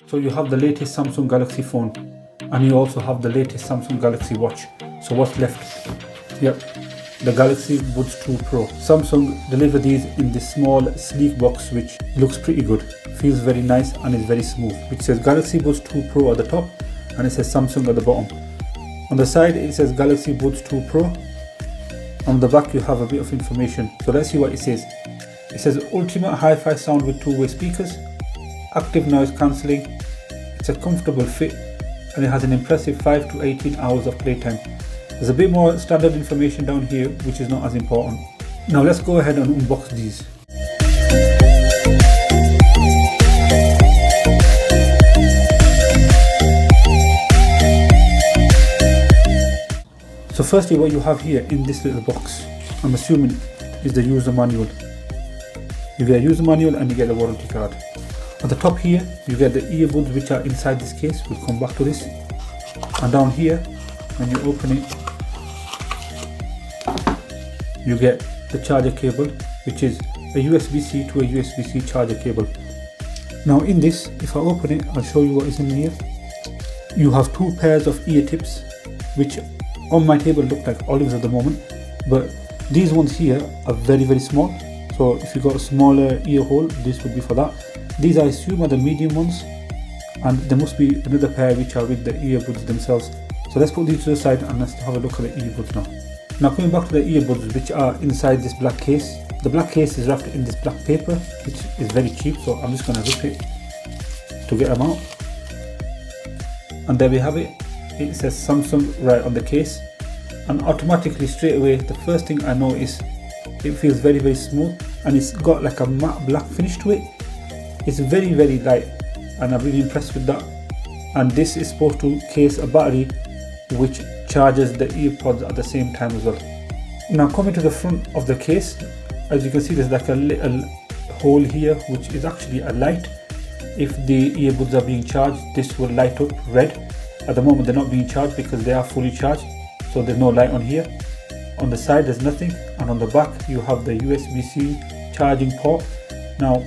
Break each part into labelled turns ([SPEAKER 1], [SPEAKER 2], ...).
[SPEAKER 1] So you have the latest Samsung Galaxy phone, and you also have the latest Samsung Galaxy watch. So what's left? Yep, the Galaxy Buds 2 Pro. Samsung delivered these in this small sleek box which looks pretty good, feels very nice and is very smooth, which says Galaxy Buds 2 Pro at the top and it says Samsung at the bottom. On the side it says Galaxy Buds 2 Pro. On the back you have a bit of information. So let's see what it says. It says ultimate hi-fi sound with two-way speakers, active noise cancelling, it's a comfortable fit, and it has an impressive 5 to 18 hours of playtime. There's a bit more standard information down here which is not as important. Now let's go ahead and unbox these. So firstly, what you have here in this little box, I'm assuming, is the user manual. You get a user manual and you get a warranty card. At the top here, you get the earbuds which are inside this case. We'll come back to this. And down here, when you open it, you get the charger cable, which is a USB-C to a USB-C charger cable. Now in this, if I open it, I'll show you what is in here. You have two pairs of ear tips, which on my table look like olives at the moment, but these ones here are very, very small. So if you got a smaller ear hole, this would be for that. These I assume are the medium ones, and there must be another pair which are with the earbuds themselves. So let's put these to the side and let's have a look at the earbuds now. Now coming back to the earbuds which are inside this black case. The black case is wrapped in this black paper, which is very cheap, so I'm just going to rip it to get them out. And there we have it. It says Samsung right on the case, and automatically straight away the first thing I notice, it feels very, very smooth, and it's got like a matte black finish to it. It's very, very light, and I'm really impressed with that. And this is supposed to case a battery which charges the earpods at the same time as well. Now coming to the front of the case, as you can see, there's like a little hole here which is actually a light. If the earbuds are being charged, this will light up red. At the moment they're not being charged because they are fully charged, so there's no light on here. On the side there's nothing, and on the back you have the USB-C charging port. Now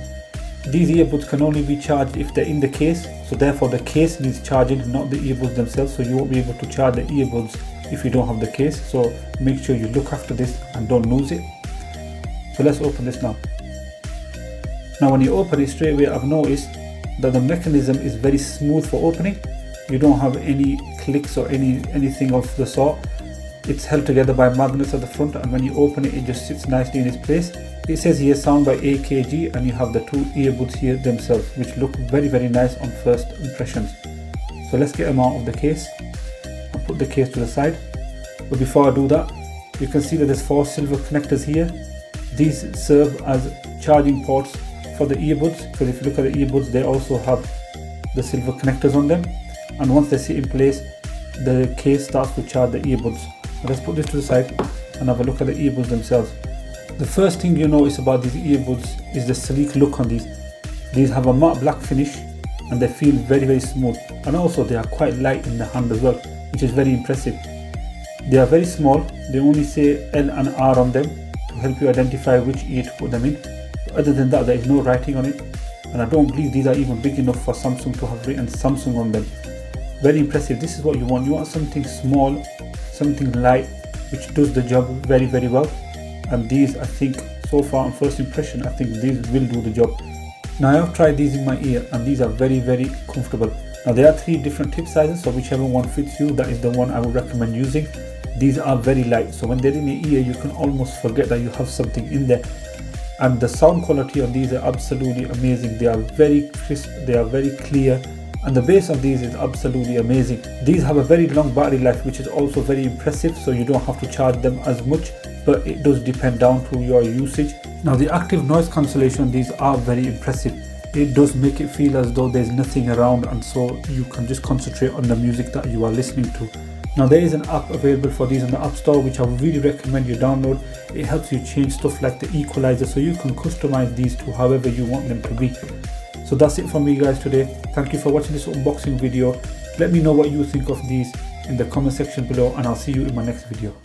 [SPEAKER 1] these earbuds can only be charged if they're in the case, so therefore the case needs charging, not the earbuds themselves. So you won't be able to charge the earbuds if you don't have the case, so make sure you look after this and don't lose it. So let's open this now. Now when you open it, straight away I've noticed that the mechanism is very smooth for opening. You don't have any clicks or anything of the sort. It's held together by magnets at the front, and when you open it, it just sits nicely in its place. It says here sound by AKG, and you have the two earbuds here themselves, which look very, very nice on first impressions. So let's get them out of the case and put the case to the side. But before I do that, you can see that there's 4 silver connectors here. These serve as charging ports for the earbuds, because if you look at the earbuds, they also have the silver connectors on them. And once they sit in place, the case starts to charge the earbuds. Now let's put this to the side and have a look at the earbuds themselves. The first thing you notice about these earbuds is the sleek look on these. These have a matte black finish and they feel very, very smooth, and also they are quite light in the hand as well, which is very impressive. They are very small. They only say L and R on them to help you identify which ear to put them in. Other than that, there is no writing on it, and I don't believe these are even big enough for Samsung to have written Samsung on them. Very impressive. This is what you want. You want something small, something light, which does the job very, very well. And these, I think, so far on first impression, I think these will do the job. Now I have tried these in my ear, and these are very, very comfortable. Now there are 3 different tip sizes, so whichever one fits you, that is the one I would recommend using. These are very light, so when they're in your ear, you can almost forget that you have something in there. And the sound quality on these are absolutely amazing. They are very crisp, they are very clear, and the bass on these is absolutely amazing. These have a very long battery life, which is also very impressive, so you don't have to charge them as much, but it does depend down to your usage. Now the active noise cancellation on these are very impressive. It does make it feel as though there's nothing around, and so you can just concentrate on the music that you are listening to. Now there is an app available for these on the App Store, which I would really recommend you download. It helps you change stuff like the equalizer, so you can customize these to however you want them to be. So that's it from me guys today. Thank you for watching this unboxing video. Let me know what you think of these in the comment section below, and I'll see you in my next video.